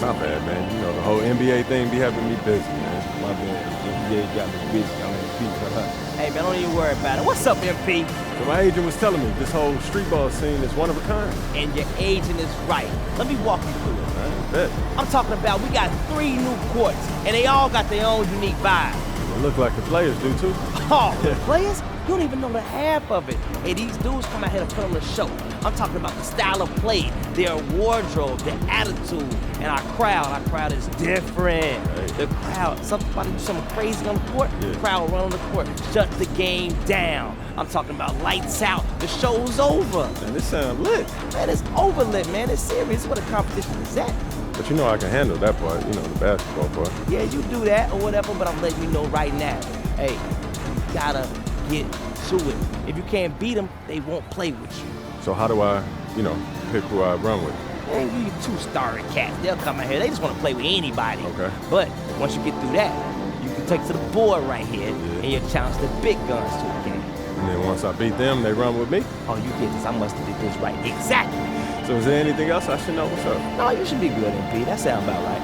My bad, man. You know, the whole NBA thing be having me busy, man. My bad. NBA got me busy. I'm in peace. Hey, man, don't even worry about it. What's up, MP? So my agent was telling me this whole street ball scene is one of a kind. And your agent is right. Let me walk you through it. I bet. I'm talking about we got 3 new courts, and they all got their own unique vibe. It look like the players do, too. Oh, the players? You don't even know the half of it. Hey, these dudes come out here to put on a show. I'm talking about the style of play, their wardrobe, their attitude, and our crowd. Our crowd is different. Hey. The crowd, somebody do something crazy on the court, Yeah. the crowd will run on the court, shut the game down. I'm talking about lights out. The show's over. Man, this sound lit. Man, it's over lit, man. It's serious. It's where the competition is at. But you know I can handle that part, you know, the basketball part. Yeah, you do that or whatever, but I'm letting you know right now. Hey, you gotta get to it. If you can't beat them, they won't play with you. So how do I, you know, pick who I run with? Man, you 2-starring cats. They'll come out here. They just want to play with anybody. Okay. But once you get through that, you can take to the board right here, and you challenge the big guns to a game. And then once I beat them, they run with me? Oh, you get this. I must have did this right. Exactly. So is there anything else I should know? What's up? No, you should be good, MP. That sounds about right.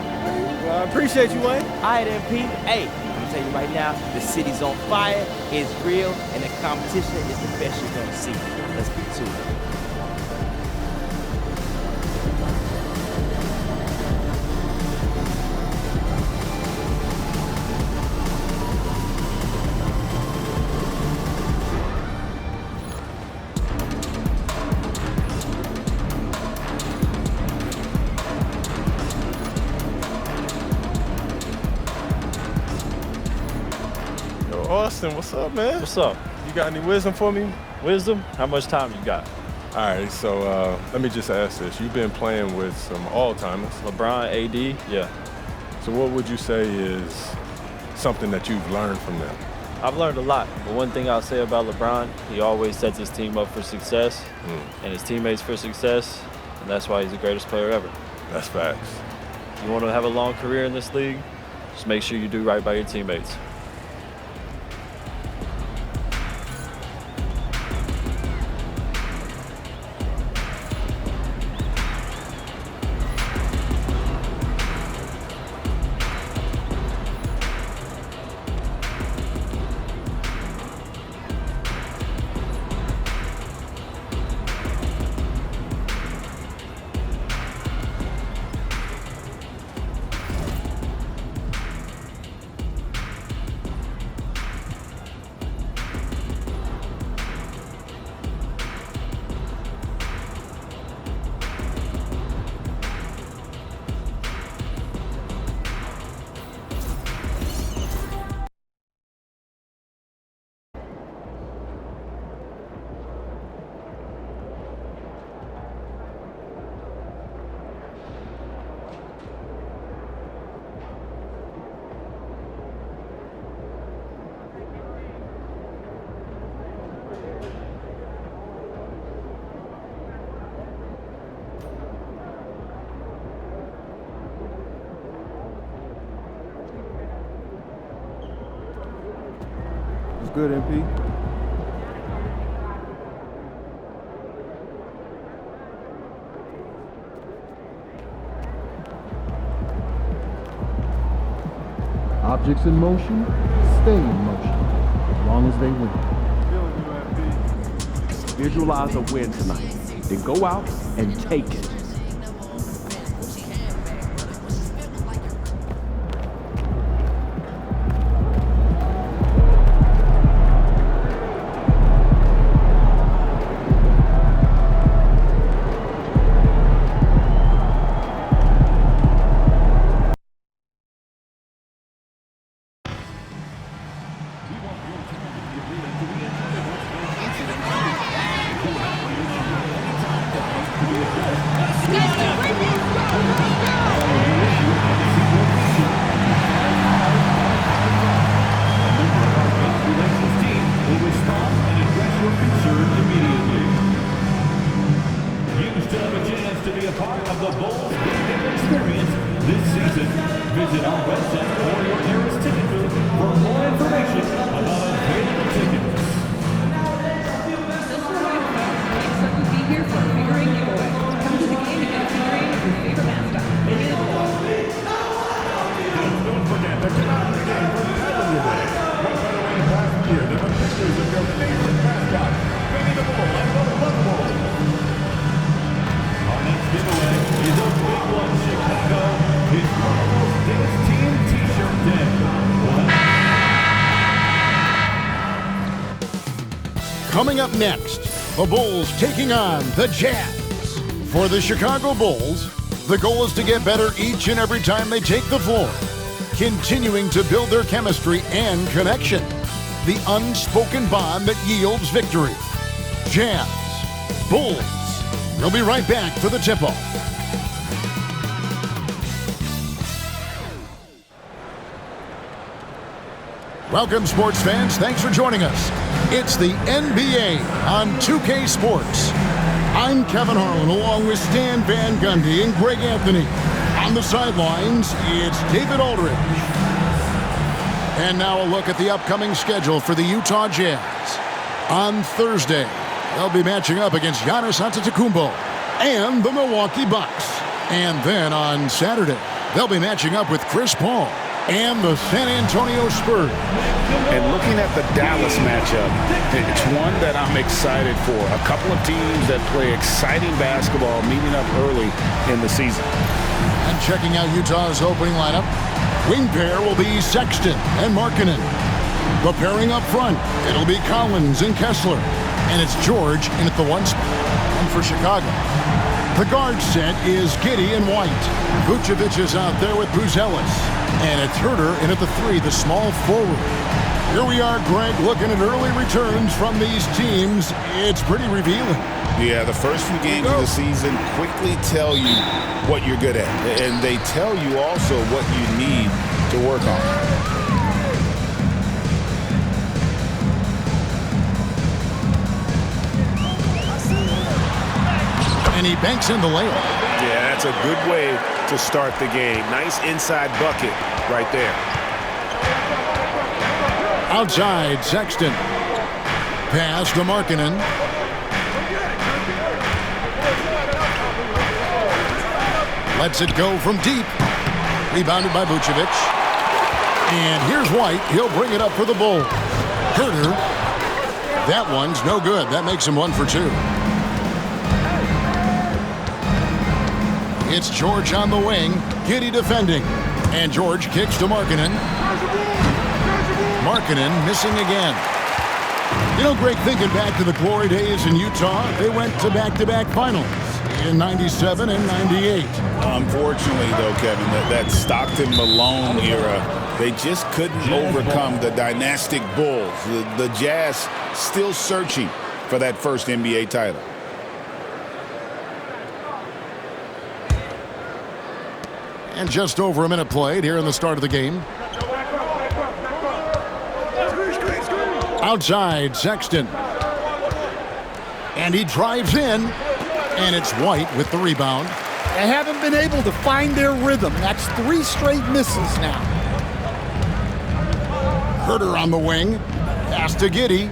Well, I appreciate you, Wayne. All right, MP. Hey, I'm gonna tell you right now, the city's on fire, it's real, and the competition is the best you're gonna see. Let's get to it. Austin, what's up, man? What's up? You got any wisdom for me? Wisdom? How much time you got? All right, so let me just ask this. You've been playing with some all-timers. LeBron, AD, yeah. So what would you say is something that you've learned from them? I've learned a lot, but one thing I'll say about LeBron, he always sets his team up for success and his teammates for success, and that's why he's the greatest player ever. That's facts. You want to have a long career in this league, just make sure you do right by your teammates. It's good, MP. Objects in motion stay in motion as long as they win. Visualize a win tonight. Then go out and take it. Visit our website or your nearest ticket booth for more information about available tickets. Except we'll be here for a figurine giveaway. Come to the game and get a figurine of your favorite mascot. Coming up next, the Bulls taking on the Jazz. For the Chicago Bulls, the goal is to get better each and every time they take the floor, continuing to build their chemistry and connection, the unspoken bond that yields victory. Jazz, Bulls. We'll be right back for the tip-off. Welcome, sports fans. Thanks for joining us. It's the NBA on 2K Sports. I'm Kevin Harlan, along with Stan Van Gundy and Greg Anthony. On the sidelines, it's David Aldridge. And now a look at the upcoming schedule for the Utah Jazz. On Thursday, they'll be matching up against Giannis Antetokounmpo and the Milwaukee Bucks. And then on Saturday, they'll be matching up with Chris Paul and the San Antonio Spurs. And looking at the Dallas matchup, it's one that I'm excited for. A couple of teams that play exciting basketball meeting up early in the season. And checking out Utah's opening lineup, wing pair will be Sexton and Markkanen. The pairing up front, it'll be Collins and Kessler. And it's George in at the 1 spot. And for Chicago, the guard set is Giddey and White. Vucevic is out there with Buzelis. And it's Herter in at the 3, the small forward. Here we are, Greg, looking at early returns from these teams. It's pretty revealing. Yeah, the first few games of the season quickly tell you what you're good at. And they tell you also what you need to work on. And he banks in the layup. Yeah, that's a good way to start the game. Nice inside bucket right there. Outside, Sexton. Pass to Markkanen. Lets it go from deep. Rebounded by Vucevic. And here's White. He'll bring it up for the Bulls. Herter. That one's no good. That makes him 1 for 2. It's George on the wing. Giddey defending. And George kicks to Markkanen. Markkanen missing again. You know, Greg, thinking back to the glory days in Utah, they went to back-to-back finals in 97 and 98. Unfortunately, though, Kevin, that Stockton-Malone era, they just couldn't overcome the dynastic Bulls. The Jazz still searching for that first NBA title. And just over a minute played here in the start of the game. Outside, Sexton. And he drives in. And it's White with the rebound. They haven't been able to find their rhythm. That's 3 straight misses now. Herter on the wing. Pass to Giddey.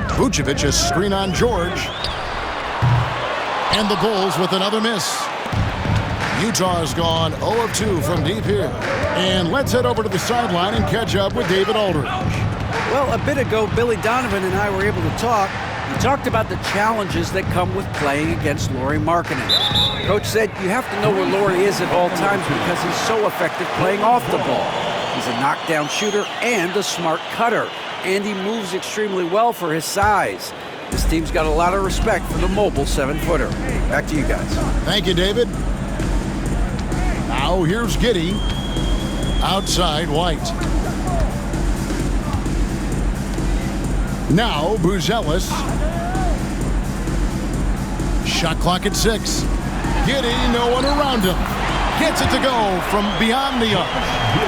Vucevic, a screen on George. And the Bulls with another miss. Utah has gone 0 of 2 from deep here. And let's head over to the sideline and catch up with David Aldridge. Well, a bit ago, Billy Donovan and I were able to talk. We talked about the challenges that come with playing against Lauri Markkanen. Coach said you have to know where Lauri is at all times because he's so effective playing off the ball. He's a knockdown shooter and a smart cutter. And he moves extremely well for his size. This team's got a lot of respect for the mobile 7-footer. Back to you guys. Thank you, David. Now here's Giddey. Outside, White. Now Buzelis. Shot clock at 6. Giddey, no one around him. Gets it to go from beyond the arc.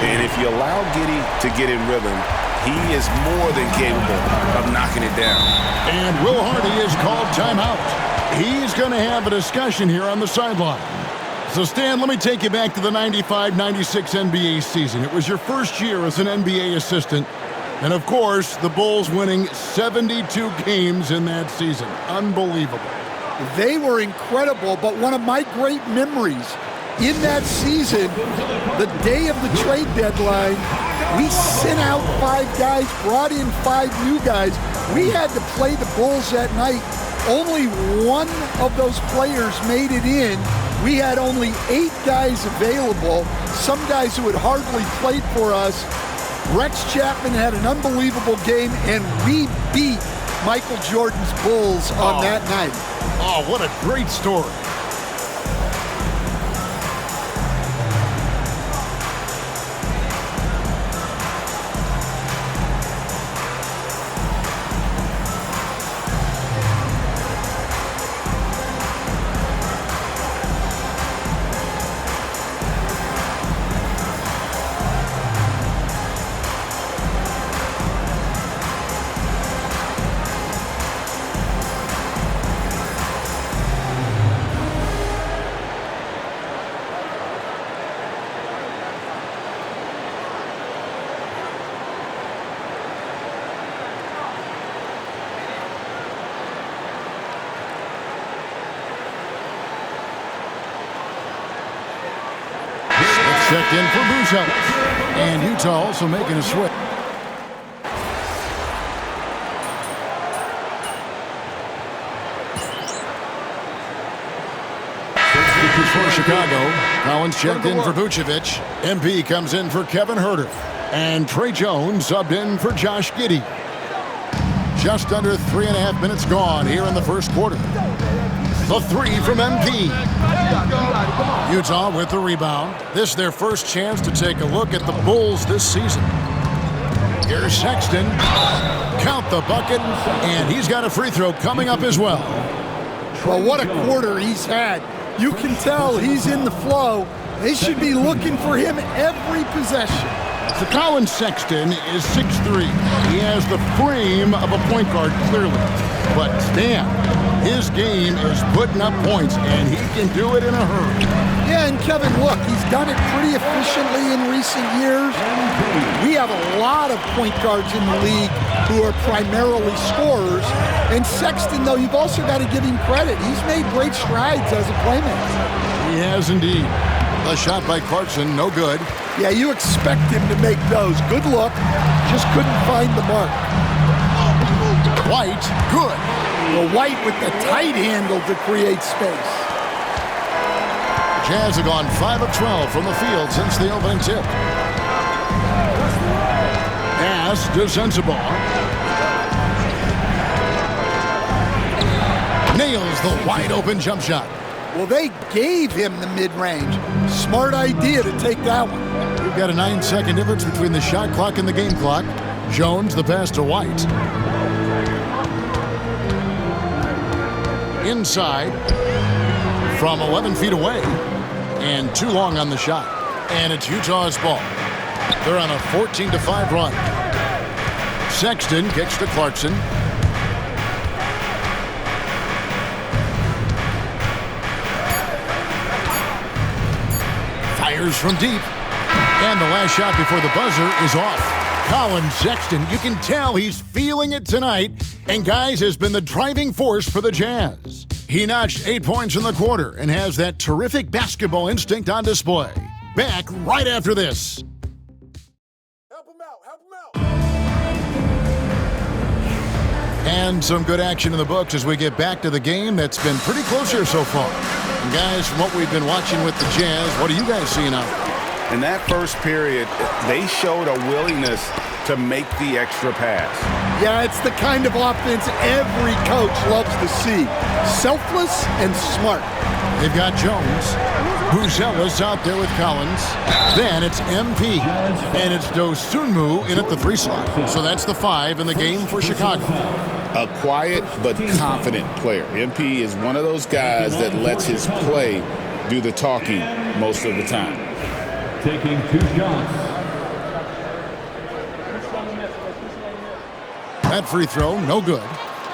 And if you allow Giddey to get in rhythm, he is more than capable of knocking it down. And Will Hardy is called timeout. He's going to have a discussion here on the sideline. So, Stan, let me take you back to the 95-96 NBA season. It was your first year as an NBA assistant. And, of course, the Bulls winning 72 games in that season. Unbelievable. They were incredible, but one of my great memories in that season, the day of the trade deadline, we sent out 5 guys, brought in 5 new guys. We had to play the Bulls that night. Only one of those players made it in. We had only 8 guys available, some guys who had hardly played for us. Rex Chapman had an unbelievable game, and we beat Michael Jordan's Bulls on that night. Oh, what a great story. Checked in for Bouchard. And Utah also making a switch. For Chicago, Collins checked in for Vucevic. MP comes in for Kevin Huerter. And Trey Jones subbed in for Josh Giddey. Just under 3.5 minutes gone here in the first quarter. The three from MP. Utah with the rebound. This is their first chance to take a look at the Bulls this season. Here's Sexton. Count the bucket, and he's got a free throw coming up as well. Well, what a quarter he's had. You can tell he's in the flow. They should be looking for him every possession. So Colin Sexton is 6'3". He has the frame of a point guard, clearly. But Stan, his game is putting up points, and he can do it in a hurry. Yeah, and Kevin, look, he's done it pretty efficiently in recent years. We have a lot of point guards in the league who are primarily scorers. And Sexton, though, you've also got to give him credit. He's made great strides as a playmaker. He has indeed. The shot by Clarkson, no good. Yeah, you expect him to make those. Good look, just couldn't find the mark. White, good. Well, White with the tight handle to create space. Jazz have gone 5 of 12 from the field since the opening tip. Pass to Sensabaugh. Nails the wide open jump shot. Well, they gave him the mid-range. Smart idea to take that one. We've got a 9-second difference between the shot clock and the game clock. Jones, the pass to White. Inside from 11 feet away. And too long on the shot. And it's Utah's ball. They're on a 14-5 run. Sexton kicks to Clarkson. Fires from deep. And the last shot before the buzzer is off. Colin Sexton, you can tell he's feeling it tonight. And, guys, has been the driving force for the Jazz. He notched 8 points in the quarter and has that terrific basketball instinct on display. Back right after this. Help him out, help him out. And some good action in the books as we get back to the game that's been pretty close here so far. And guys, from what we've been watching with the Jazz, what are you guys seeing out there? In that first period, they showed a willingness to make the extra pass. Yeah, it's the kind of offense every coach loves to see. Selfless and smart. They've got Jones. Buzelis out there with Collins. Then it's MP. And it's Dosunmu in at the 3 slot. So that's the 5 in the game for Chicago. A quiet but confident player. MP is one of those guys that lets his play do the talking most of the time. Taking 2 shots. That free throw, no good.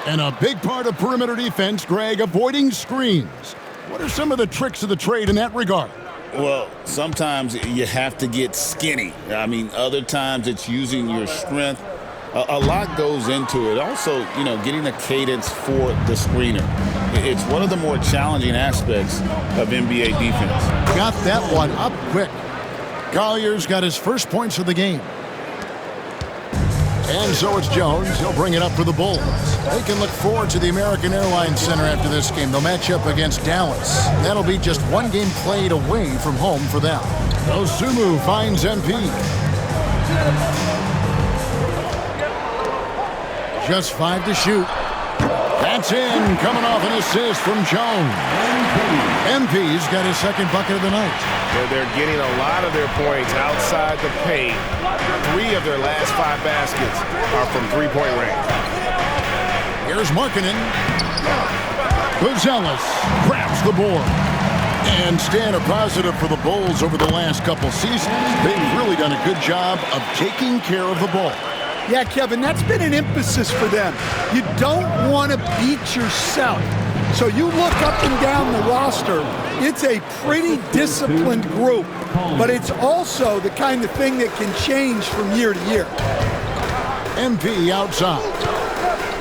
And a big part of perimeter defense, Greg, avoiding screens. What are some of the tricks of the trade in that regard? Well, sometimes you have to get skinny. I mean, other times it's using your strength. A lot goes into it. Also, you know, getting a cadence for the screener. It's one of the more challenging aspects of NBA defense. Got that one up quick. Collier's got his first points of the game. And so it's Jones. He'll bring it up for the Bulls. They can look forward to the American Airlines Center after this game. They'll match up against Dallas. That'll be just 1 game played away from home for them. Dosunmu finds MP. Just 5 to shoot. That's in, coming off an assist from Jones. MP's got his second bucket of the night. They're getting a lot of their points outside the paint. 3 of their last 5 baskets are from three-point range. Here's Markkanen. Buzelis grabs the board. And staying a positive for the Bulls over the last couple seasons. They've really done a good job of taking care of the ball. Yeah, Kevin, that's been an emphasis for them. You don't want to beat yourself. So you look up and down the roster, it's a pretty disciplined group, but it's also the kind of thing that can change from year to year. MP outside.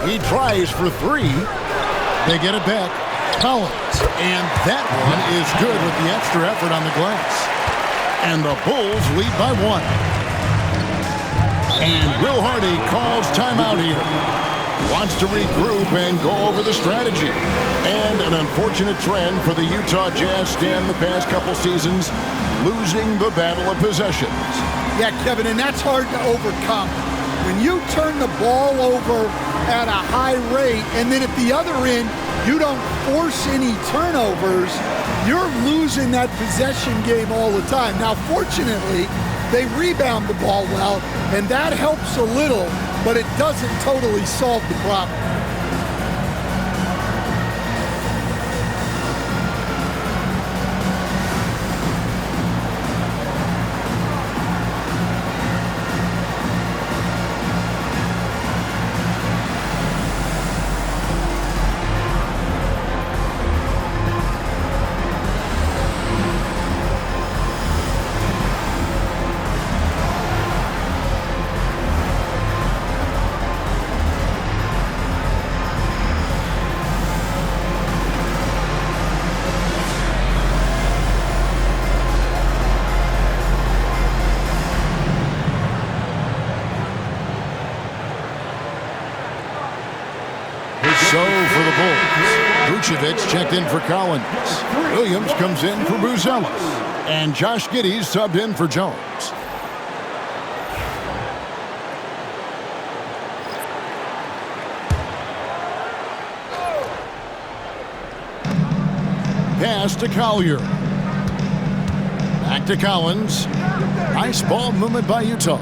He tries for 3. They get it back. Collins. And that one is good with the extra effort on the glass. And the Bulls lead by 1. And Will Hardy calls timeout here. Wants to regroup and go over the strategy. And an unfortunate trend for the Utah Jazz stand the past couple seasons, losing the battle of possessions. Yeah, Kevin, and that's hard to overcome. When you turn the ball over at a high rate, and then at the other end, you don't force any turnovers, you're losing that possession game all the time. Now, fortunately, they rebound the ball well, and that helps a little, but it doesn't totally solve the problem. So for the Bulls, Vucevic checked in for Collins. Williams comes in for Buzelis. And Josh Giddey's subbed in for Jones. Pass to Collier. Back to Collins. Nice ball movement by Utah.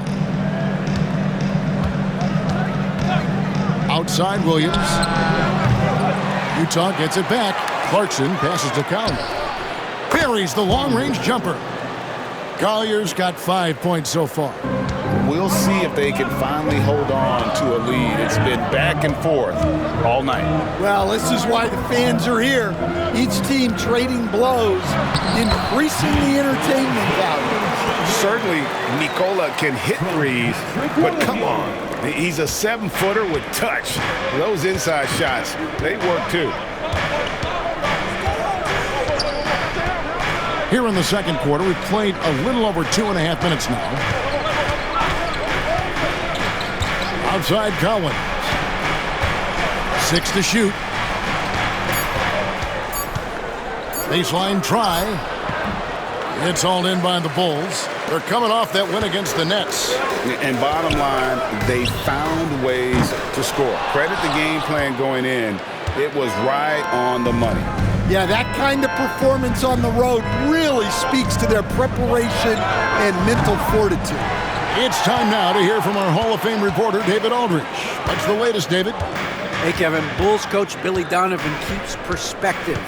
Outside Williams. Utah gets it back. Clarkson passes to Collier. Buries the long-range jumper. Collier's got 5 points so far. We'll see if they can finally hold on to a lead. It's been back and forth all night. Well, this is why the fans are here. Each team trading blows, increasing the entertainment value. Certainly, Nikola can hit threes, but come on. He's a 7-footer with touch. Those inside shots, they work too. Here in the second quarter, we've played a little over 2.5 minutes now. Outside Collins. 6 to shoot. Baseline try. It's hauled in by the Bulls. They're coming off that win against the Nets. And bottom line, they found ways to score. Credit the game plan going in. It was right on the money. Yeah, that kind of performance on the road really speaks to their preparation and mental fortitude. It's time now to hear from our Hall of Fame reporter, David Aldridge. What's the latest, David? Hey, Kevin. Bulls coach Billy Donovan keeps perspective.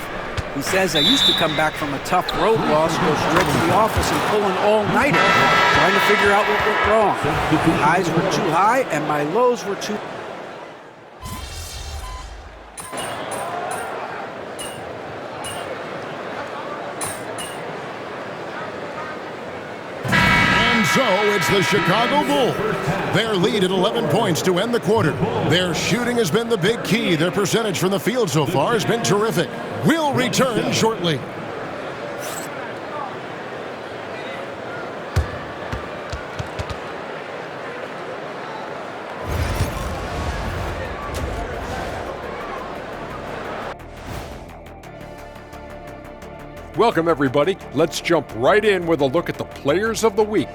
He says, I used to come back from a tough road loss, go straight to the office and pull an all-nighter, trying to figure out what went wrong. My highs were too high and my lows were too... So it's the Chicago Bulls. Their lead at 11 points to end the quarter. Their shooting has been the big key. Their percentage from the field so far has been terrific. We'll return shortly. Welcome, everybody. Let's jump right in with a look at the Players of the Week.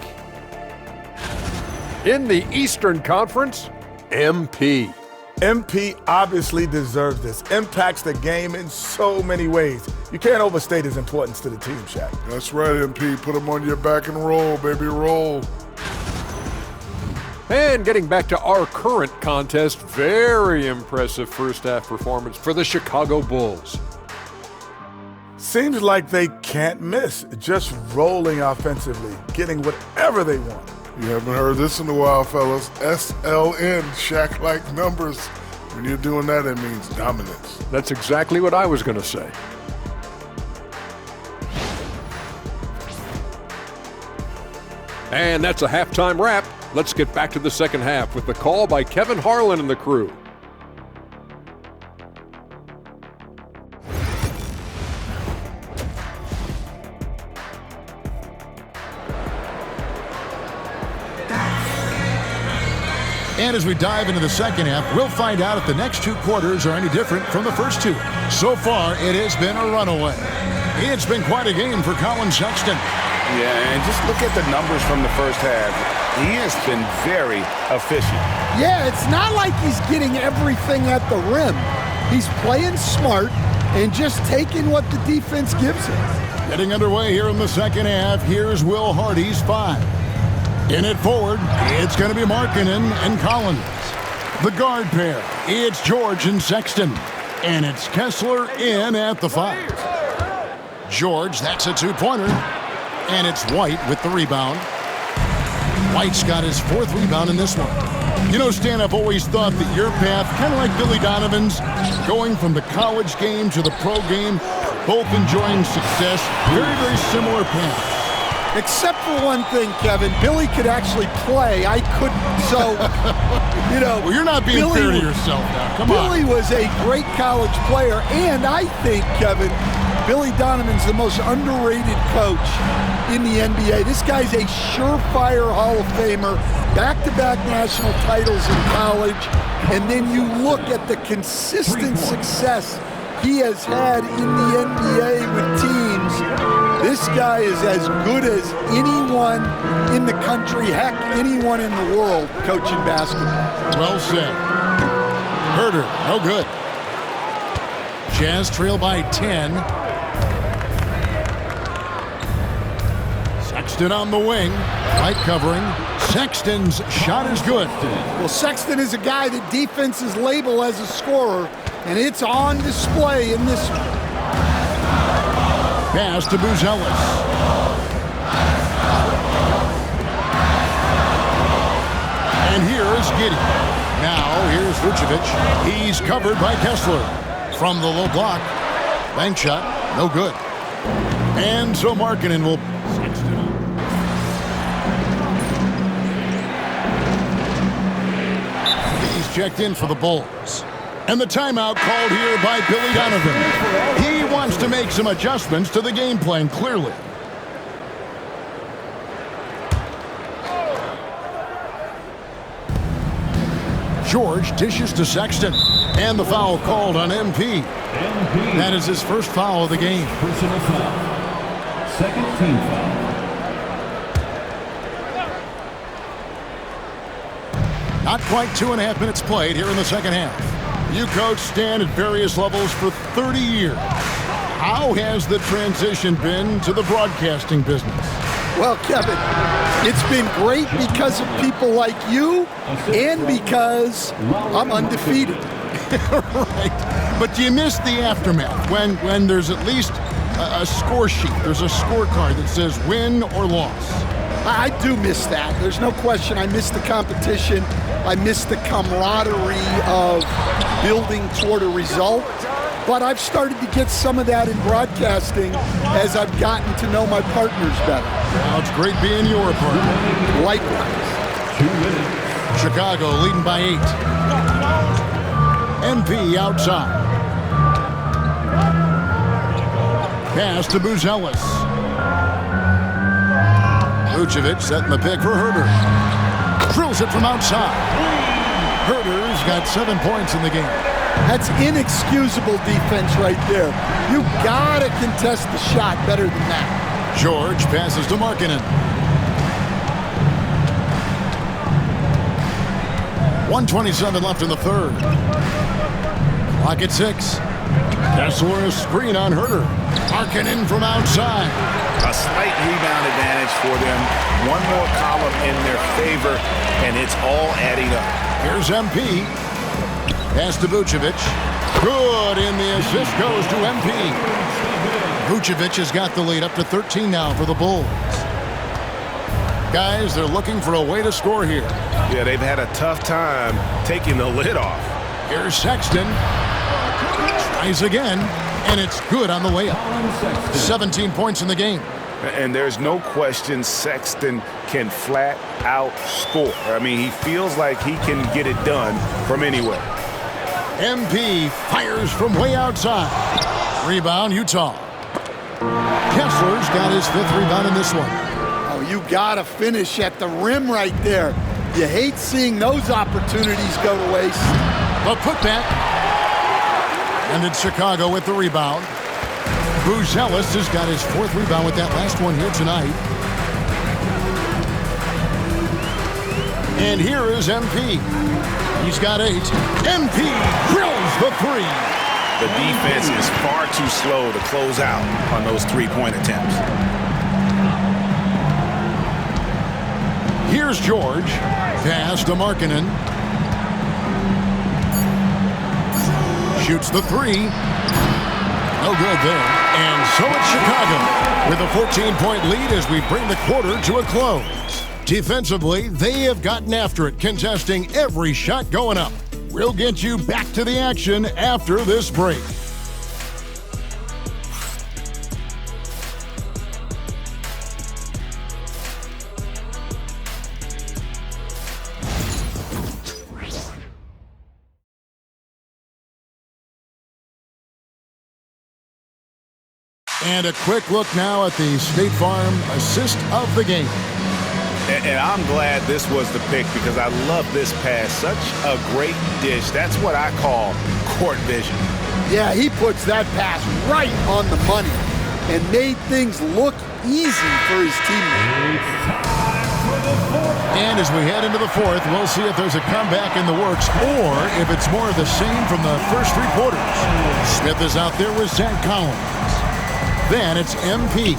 In the Eastern Conference, MP. MP obviously deserves this. Impacts the game in so many ways. You can't overstate his importance to the team, Shaq. That's right, MP. Put him on your back and roll, baby, roll. And getting back to our current contest, very impressive first half performance for the Chicago Bulls. Seems like they can't miss, just rolling offensively, getting whatever they want. You haven't heard this in a while, fellas. SLN, Shaq-like numbers. When you're doing that, it means dominance. That's exactly what I was going to say. And that's a halftime wrap. Let's get back to the second half with the call by Kevin Harlan and the crew. And as we dive into the second half, we'll find out if the next two quarters are any different from the first two. So far, it has been a runaway. It's been quite a game for Colin Sexton. Yeah, and just look at the numbers from the first half. He has been very efficient. Yeah, it's not like he's getting everything at the rim. He's playing smart and just taking what the defense gives him. Getting underway here in the second half, here's Will Hardy's 5. In it forward, it's going to be Markkanen and Collins. The guard pair, it's George and Sexton. And it's Kessler in at the 5. George, that's a two-pointer. And it's White with the rebound. White's got his 4th rebound in this one. You know, Stan, I've always thought that your path, kind of like Billy Donovan's, going from the college game to the pro game, both enjoying success, very, very similar paths. Except for one thing, Kevin. Billy could actually play. I couldn't. So, you know. Well, you're not being fair to yourself now. Come on. Billy was a great college player. And I think, Kevin, Billy Donovan's the most underrated coach in the NBA. This guy's a surefire Hall of Famer. Back-to-back national titles in college. And then you look at the consistent success he has had in the NBA with teams. This guy is as good as anyone in the country, heck, anyone in the world coaching basketball. Well said. Herter, no good. Jazz trail by 10. Sexton on the wing, right covering. Sexton's shot is good. Well, Sexton is a guy that defenses label as a scorer, and it's on display in this one. Pass to Buzelis. And here's Giddey. Now here's Vucevic. He's covered by Kessler. From the low block. Bank shot, no good. And so Markkanen will... He's checked in for the Bulls. And the timeout called here by Billy Donovan. He wants to make some adjustments to the game plan, clearly. George dishes to Sexton. And the foul called on MP. That is his first foul of the game. Personal foul. Second team foul. Not quite 2.5 minutes played here in the second half. You coach Stan at various levels for 30 years. How has the transition been to the broadcasting business? Well, Kevin, it's been great because of people like you and because I'm undefeated. Right. But do you miss the aftermath when there's at least a score sheet? There's a scorecard that says win or loss. I do miss that. There's no question. I miss the competition. I miss the camaraderie of building toward a result. But I've started to get some of that in broadcasting as I've gotten to know my partners better. Well, it's great being your partner. Likewise. 2 minutes. Chicago leading by 8. MP outside. Pass to Buzelis. Vucevic setting the pick for Herter. Drills it from outside. Herter's got 7 points in the game. That's inexcusable defense right there. You gotta contest the shot better than that. George passes to Markkanen. 1:27 left in the third. Clock at 6. Kessler, a screen on Herter. Markkanen from outside. A slight rebound advantage for them. One more column in their favor, and it's all adding up. Here's MP. Pass to Vucevic. Good, and the assist goes to MP. Vucevic has got the lead up to 13 now for the Bulls. Guys, they're looking for a way to score here. Yeah, they've had a tough time taking the lid off. Here's Sexton. Tries again, and it's good on the way up. 17 points in the game. And there's no question Sexton can flat out score. I mean, he feels like he can get it done from anywhere. MP fires from way outside. Rebound, Utah. Kessler's got his 5th rebound in this one. Oh, you gotta finish at the rim right there. You hate seeing those opportunities go to waste. The putback. And it's Chicago with the rebound. Buzelis has got his 4th rebound with that last one here tonight. And here is MP. He's got 8. MP drills the 3. The defense is far too slow to close out on those three-point attempts. Here's George. Pass to Markkanen. Shoots the 3. No good there. And so it's Chicago with a 14-point lead as we bring the quarter to a close. Defensively, they have gotten after it, contesting every shot going up. We'll get you back to the action after this break. And a quick look now at the State Farm assist of the game. And I'm glad this was the pick because I love this pass. Such a great dish. That's what I call court vision. Yeah, he puts that pass right on the money and made things look easy for his teammates. And as we head into the 4th, we'll see if there's a comeback in the works or if it's more of the same from the first 3 quarters. Smith is out there with Zach Collins. Then it's MP.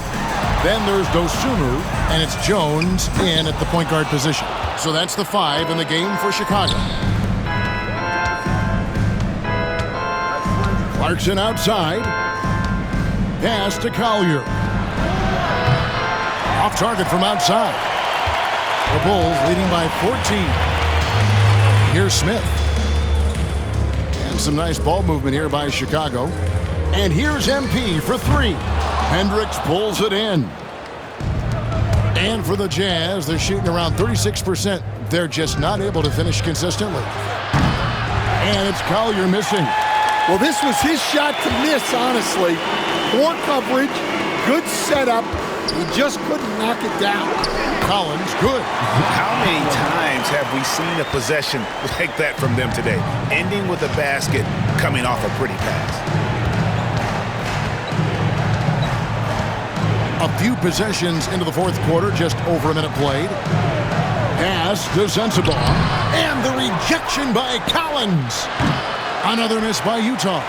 Then there's Dosunmu, and it's Jones in at the point guard position. So that's the 5 in the game for Chicago. Clarkson outside. Pass to Collier. Off target from outside. The Bulls leading by 14. Here's Smith. And some nice ball movement here by Chicago. And here's MP for 3. Hendricks pulls it in. And for the Jazz, they're shooting around 36%. They're just not able to finish consistently. And it's Collier missing. Well, this was his shot to miss, honestly. Poor coverage, good setup. He just couldn't knock it down. Collins, good. How many times have we seen a possession like that from them today? Ending with a basket, coming off a pretty pass. A few possessions into the 4th quarter, just over a minute played. Pass to Sensabaugh. And the rejection by Collins. Another miss by Utah.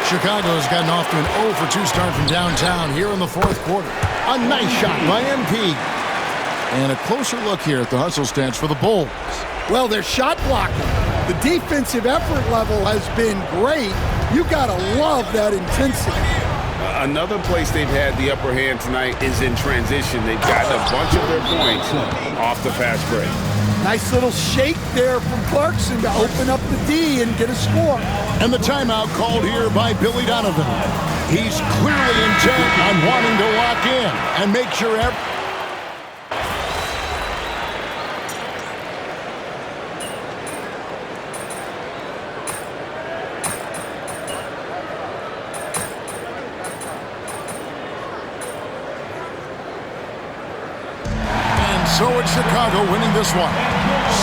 Chicago's gotten off to an 0-for-2 start from downtown here in the 4th quarter. A nice shot by MP. And a closer look here at the hustle stats for the Bulls. Well, they're shot blocking. The defensive effort level has been great. You gotta love that intensity. Another place they've had the upper hand tonight is in transition. They've gotten a bunch of their points off the fast break. Nice little shake there from Clarkson to open up the D and get a score. And the timeout called here by Billy Donovan. He's clearly intent on wanting to lock in and make sure So it's Chicago winning this one.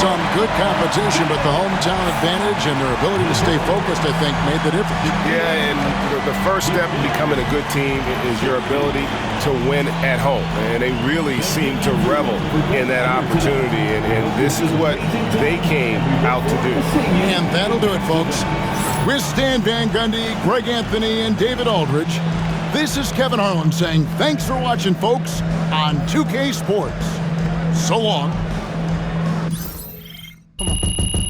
Some good competition, but the hometown advantage and their ability to stay focused, I think, made the difference. Yeah, and the first step in becoming a good team is your ability to win at home. And they really seem to revel in that opportunity, and this is what they came out to do. And that'll do it, folks. With Stan Van Gundy, Greg Anthony, and David Aldridge, this is Kevin Harlan saying thanks for watching, folks, on 2K Sports. So long. Come on.